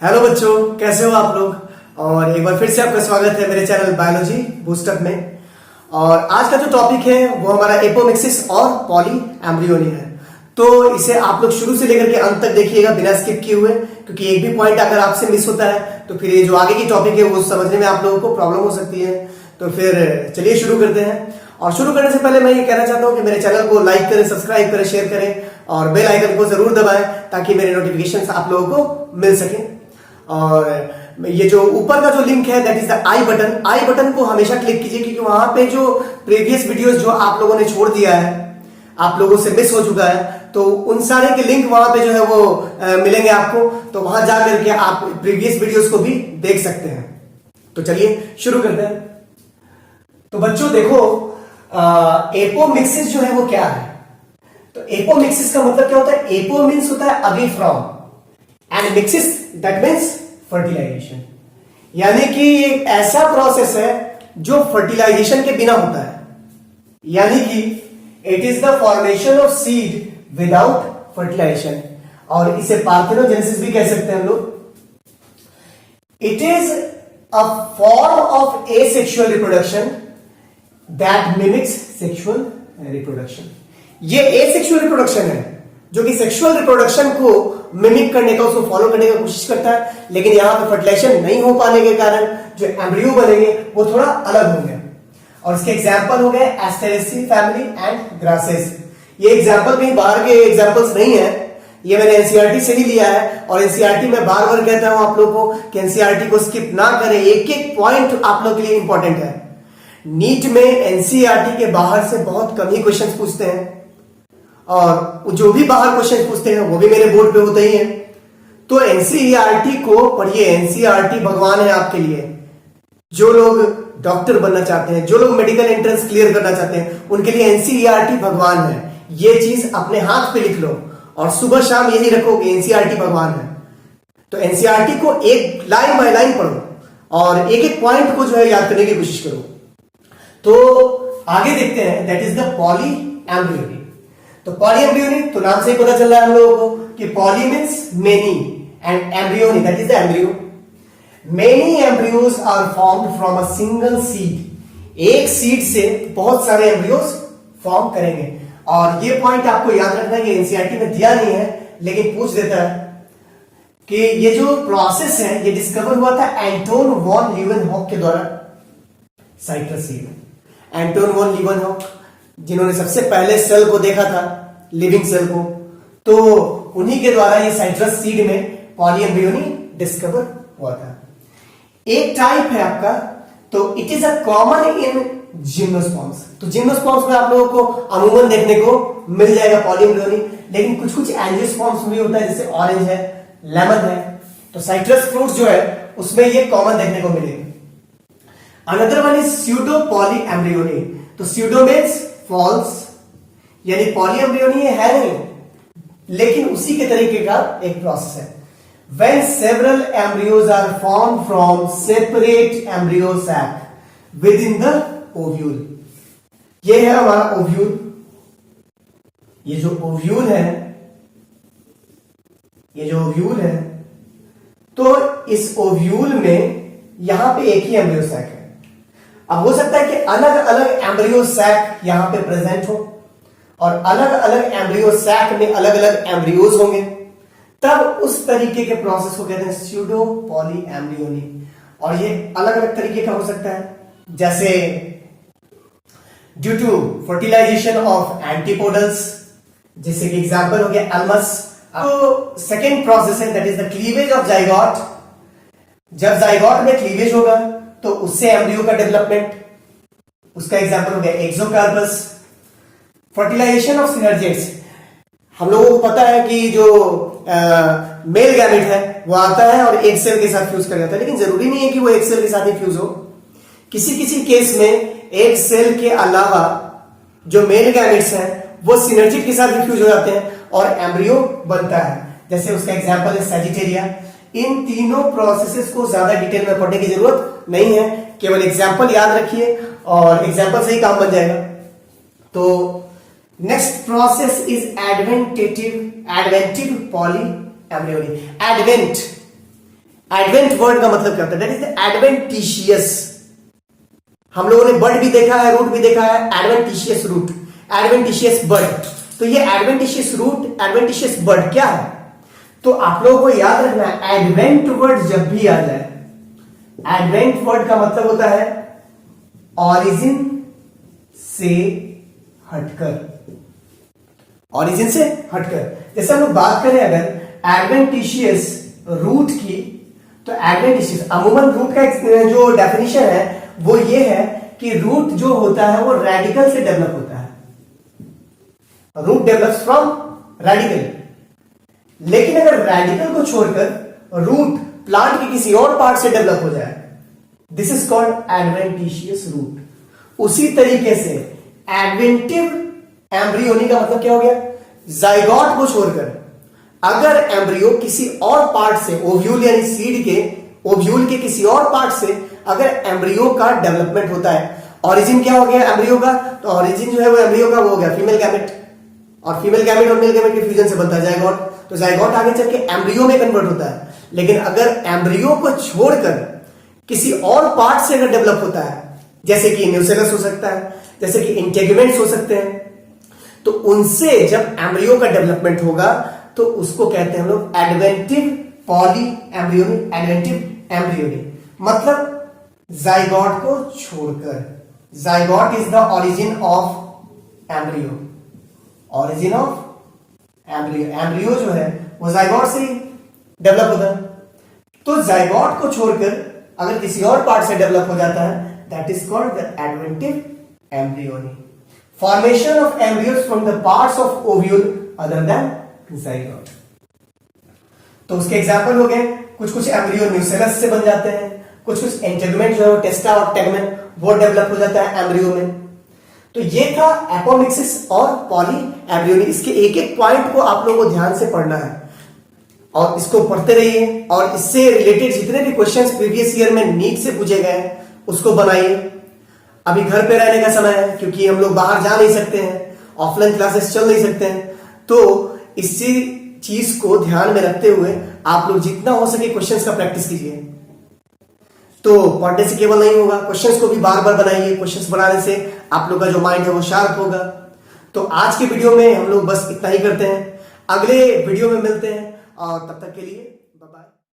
Hello बच्चों, कैसे हो आप लोग। और एक बार फिर से आपका स्वागत है मेरे चैनल बायोलॉजी बूस्टअप में। और आज का जो टॉपिक है वो हमारा एपोमिक्सिस और पॉली एम्ब्रियोनी है। तो इसे आप लोग शुरू से लेकर के अंत तक देखिएगा बिना स्किप किए हुए, क्योंकि एक भी पॉइंट अगर आपसे मिस होता है तो फिर ये जो आगे की टॉपिक है वो समझने में आप लोगों को प्रॉब्लम हो सकती है। तो फिर चलिए शुरू करते हैं। और शुरू करने से पहले मैं ये कहना चाहता हूं कि मेरे चैनल को लाइक करें, सब्सक्राइब करें, शेयर करें और बेल आइकन को जरूर दबाएं ताकि मेरे नोटिफिकेशन आप लोगों को मिल सके। और ये जो ऊपर का जो लिंक है that is the I button को हमेशा क्लिक कीजिए, क्योंकि वहां पे जो प्रीवियस वीडियोस जो आप लोगों ने छोड़ दिया है, आप लोगों से मिस हो चुका है, तो उन सारे के लिंक वहां पे जो है वो मिलेंगे आपको। तो वहां जा करके आप प्रीवियस वीडियोस को भी देख सकते हैं। तो चलिए शुरू करते हैं। तो बच्चों देखो, एपोमिक्सिस जो है वो क्या है। तो एपोमिक्सिस का मतलब क्या होता है। एपो मीन्स होता है away from, and mixis that means fertilization. यानी कि एक ऐसा प्रोसेस है जो फर्टिलाइजेशन के बिना होता है, यानी कि it is the formation of seed without fertilization, और इसे पार्थेनोजेनेसिस भी कह सकते हैं हम लोग। It is a form of asexual reproduction that mimics sexual reproduction. ये एसेक्सुअल रिप्रोडक्शन है जो कि सेक्सुअल रिप्रोडक्शन को मिमिक करने का, उसको फॉलो करने का कोशिश करता है, लेकिन यहां पे फर्टिलाइजेशन नहीं हो पाने के कारण जो एम्ब्रियो बनेंगे वो थोड़ा अलग होंगे। और इसके एग्जांपल हो गए एस्टेरेसी फैमिली एंड ग्रासेस। ये एग्जांपल कहीं बाहर के एग्जांपल्स नहीं है, ये मैंने एनसीईआरटी से ही लिया है। और एनसीईआरटी में बार बार कहता हूं आप लोगों को कि एनसीईआरटी को स्किप ना करें, एक एक पॉइंट आप लोग के लिए इंपॉर्टेंट है। नीट में एनसीईआरटी के बाहर से बहुत कम ही क्वेश्चन पूछते हैं, और जो भी बाहर क्वेश्चन पूछते हैं वो भी मेरे बोर्ड पे होते ही है। तो एनसीईआरटी को पढ़िए, एनसीईआरटी भगवान है आपके लिए। जो लोग डॉक्टर बनना चाहते हैं, जो लोग मेडिकल एंट्रेंस क्लियर करना चाहते हैं, उनके लिए एनसीईआरटी भगवान है। ये चीज अपने हाथ पे लिख लो और सुबह शाम यही रखो कि एनसीईआरटी भगवान है। तो एनसीईआरटी को एक लाइन बाय लाइन पढ़ो और एक एक पॉइंट को जो है याद करने की कोशिश करो। तो आगे देखते हैं, that is the poly embryony. तो पॉली एम्ब्रियोनी, तो नाम से ही पता चल रहा है हम लोगों को कि poly means many and embryony that is the embryo. Many embryos are formed from a single seed. एक सीड से बहुत सारे एम्ब्रियोज फॉर्म करेंगे। और ये पॉइंट आपको याद रखना है कि एनसीईआरटी में दिया नहीं है लेकिन पूछ देता है कि ये जो प्रोसेस है ये डिस्कवर हुआ था एंटोन वॉन लीवनहॉक के द्वारा। साइट्रस सीड, एंटोन वॉन लीवनहॉक जिन्होंने सबसे पहले सेल को देखा था, लिविंग सेल को, तो उन्हीं के द्वारा ये साइट्रस सीड में पॉली एम्ब्रियोनी डिस्कवर हुआ था। एक टाइप है आपका, तो it is a common in gymnosperms. तो जिम्नोस्पर्म्स में आप लोगों को अमूमन देखने को मिल जाएगा पॉली एम्ब्रियोनी, लेकिन कुछ कुछ एंजियोस्पर्म्स में भी होता है, जैसे ऑरेंज है, लेमन है। तो साइट्रस फ्रूट जो है उसमें ये कॉमन देखने को मिलेगा। Another one is pseudo poly embryony. तो स्यूडो मीन्स फॉल्स, यानी पॉली एम्ब्रियोनी है नहीं, लेकिन उसी के तरीके का एक प्रोसेस है। When several embryos are formed from separate embryo sac within the ovule. ये है हमारा ओव्यूल। ये जो ओव्यूल है, ये जो ओव्यूल है, तो इस ओव्यूल में यहां पे एक ही एम्ब्रियो सैक है। अब हो सकता है कि अलग अलग एम्ब्रियो सैक यहां पे प्रेजेंट हो और अलग अलग एम्ब्रियो सैक में अलग अलग एम्ब्रियोज होंगे, तब उस तरीके के प्रोसेस को कहते हैं स्यूडो पॉली एम्ब्रियोनी। और ये अलग अलग तरीके का हो सकता है, जैसे due to fertilization of antipodals, जिससे कि एग्जांपल हो गया एल्मस। तो सेकेंड प्रोसेस है that is the cleavage of zygote. जब जाइगोट में क्लीवेज होगा तो उससे एम्ब्रियो का डेवलपमेंट, उसका एग्जांपल हो गया एक्सोकार्पस। फर्टिलाइजेशन ऑफ सिनर्जिड्स, हम लोगों को पता है कि जो मेल गैमेट है वो आता है और एक सेल के साथ फ्यूज कर जाता है, लेकिन जरूरी नहीं है कि वो एक सेल के साथ ही फ्यूज हो। किसी किसी केस में एक सेल के अलावा जो मेल गैमेट्स हैं वो सिनर्जिड के साथ भी फ्यूज हो जाते हैं और एम्ब्रियो बनता है। जैसे उसका एग्जांपल है सैजिटेरिया। इन तीनों प्रोसेसेस को ज्यादा डिटेल में पढ़ने की जरूरत नहीं है, केवल एग्जांपल याद रखिए और एग्जांपल से ही काम बन जाएगा। तो next process is adventive poly embryony. Advent advent word का मतलब क्या होता है? That is adventitious. हम लोगों ने बर्ड भी देखा है, रूट भी देखा है, एडवेंटिशियस रूट, एडवेंटिशियस बर्ड। तो ये एडवेंटिशियस रूट, एडवेंटिशियस बर्ड क्या है? तो आप लोगों को याद रखना है, एडवेंट वर्ड जब भी आ जाए, एडवेंट वर्ड का मतलब होता है ऑरिजिन से हटकर, ऑरिजिन से हटकर। जैसे हम लोग बात करें अगर एडवेंटिशियस रूट की, तो एडवेंटिशियस अमूमन रूट का जो डेफिनेशन है वो ये है कि रूट जो होता है वो रेडिकल से डेवलप होता है, रूट डेवलप्स फ्रॉम रेडिकल। लेकिन अगर रेडिकल को छोड़कर रूट प्लांट के किसी और पार्ट से डेवलप हो जाए, this is called adventitious root. उसी तरीके से एडवेंटिव एम्ब्रियोनी का मतलब क्या हो गया? जाइगोट को छोड़कर अगर एम्ब्रियो किसी और पार्ट से, ओव्यूल यानी सीड के, ओव्यूल के किसी और पार्ट से अगर एम्ब्रियो का डेवलपमेंट होता है, ऑरिजिन क्या हो गया एम्ब्रियो का? तो ऑरिजिन जो है वो एम्ब्रियो का वो हो गया फीमेल गैमेट, और फीमेल गैमेट और मेल गैमेट के फ्यूजन से बनता है जाइगोट। तो जाइगोट आगे चल के एम्ब्रियो में कन्वर्ट होता है। लेकिन अगर एम्ब्रियो को छोड़कर किसी और पार्ट से अगर डेवलप होता है, जैसे कि न्यूसेलस हो सकता है, जैसे कि इंटेगुमेंट्स हो सकते हैं, तो उनसे जब एम्ब्रियो का डेवलपमेंट होगा तो उसको कहते हैं हम लोग adventive poly embryony, adventive embryony. मतलब जाइगोट को छोड़कर, zygote is the origin of embryo, origin of embryo. Embryo जो है वो जाइगोट से डेवलप होता है। तो जाइगोट को छोड़कर अगर किसी और पार्ट से डेवलप हो जाता है, that is called the adventive embryony. Formation of embryos from the parts of ovule other than zygote. तो उसके एग्जांपल हो गए, कुछ कुछ एम्ब्रियो न्यूसेलस से बन जाते हैं, कुछ कुछ इंटेगुमेंट जो है टेस्टा और टेगमेन वो डेवलप हो जाता है एम्ब्रियो में। तो ये था एपोमिक्सिस और पॉली एम्ब्रियोनी। इसके एक एक पॉइंट को आप लोगों को ध्यान से पढ़ना है और इसको पढ़ते रहिए, और इससे रिलेटेड जितने भी क्वेश्चंस प्रीवियस ईयर में नीट से पूछे गए उसको बनाइए। अभी घर पे रहने का समय है क्योंकि हम लोग बाहर जा नहीं सकते हैं, ऑफलाइन क्लासेस चल नहीं सकते हैं, तो इसी चीज को ध्यान में रखते हुए आप लोग जितना हो सके क्वेश्चंस का प्रैक्टिस कीजिए। तो पढ़ने से केवल नहीं होगा, क्वेश्चंस को भी बार बार बनाइए। क्वेश्चंस बनाने से आप लोग का जो माइंड है वो शार्प होगा। तो आज के वीडियो में हम लोग बस इतना ही करते हैं, अगले वीडियो में मिलते हैं, और तब तक के लिए